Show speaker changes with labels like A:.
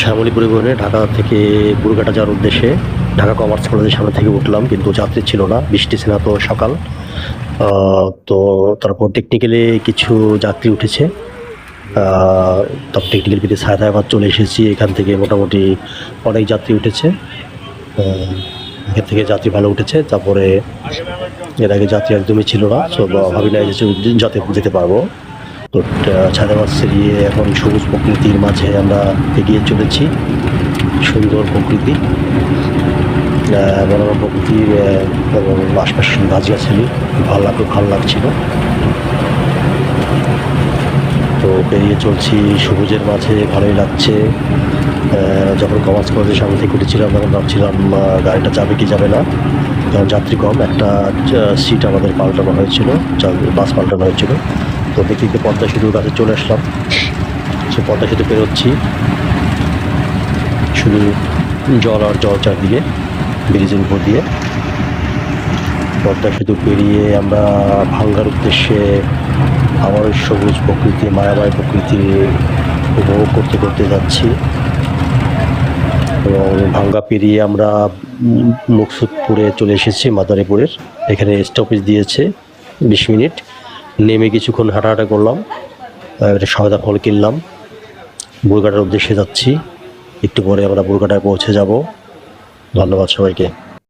A: শ্যামলী পরিবহনে ঢাকা থেকে বুরঘাটা যাওয়ার উদ্দেশ্যে ঢাকা কমার্স কলেজের সামনে থেকে উঠলাম, কিন্তু যাত্রী ছিল না, বৃষ্টি ছিল, তো সকাল। তো তারপর টেকনিক্যালি কিছু যাত্রী উঠেছে। তারপর টেকনিক্যাল বিতে সায়দাবাদ চলে এসেছি। এখান থেকে মোটামুটি অনেক যাত্রী উঠেছে। এখান থেকে যাত্রী ভালো উঠেছে। তারপরে এর আগে যাত্রী একদমই ছিল না, সো ভাবি না যে যেতে পারবো। তো ছায়াবাস সেরিয়ে এখন সবুজ প্রকৃতির মাঝে আমরা এগিয়ে চলেছি। সুন্দর প্রকৃতি, মনোরম প্রকৃতির এবং আশপাশ গাছগাছালি ভালো লাগছিল। তো পেরিয়ে চলছি সবুজের মাঝে, ভালোই লাগছে। যখন কমার্স কলেজের সামনে থেকে উঠেছিলাম তখন ভাবছিলাম গাড়িটা যাবে কি যাবে না, কারণ যাত্রী কম। একটা সিট আমাদের পাল্টানো হয়েছিল, বাস পাল্টানো হয়েছিল। তো দেখতে পদ্মা সেতুর কাছে চলে আসলাম। সে পদ্মা সেতু পেরোচ্ছি, শুধু জল আর জল চারদিকে, ব্রিজের উপর দিয়ে। পদ্মা সেতু পেরিয়ে আমরা ভাঙ্গার উদ্দেশ্যে আবার সবুজ প্রকৃতি, মায়াময় প্রকৃতি উপভোগ করতে করতে যাচ্ছি। এবং ভাঙ্গা পেরিয়ে আমরা মুকসুদপুরে চলে এসেছি, মাদারীপুরের। এখানে স্টপেজ দিয়েছে 20 মিনিট। নেমে কিছুক্ষণ হাঁটাহাঁটা করলাম, একটা সওদা ফল কিনলাম। বুরঘাটার উদ্দেশ্যে যাচ্ছি। একটু পরে আমরা বুরঘাটায় পৌঁছে যাব। ধন্যবাদ সবাইকে।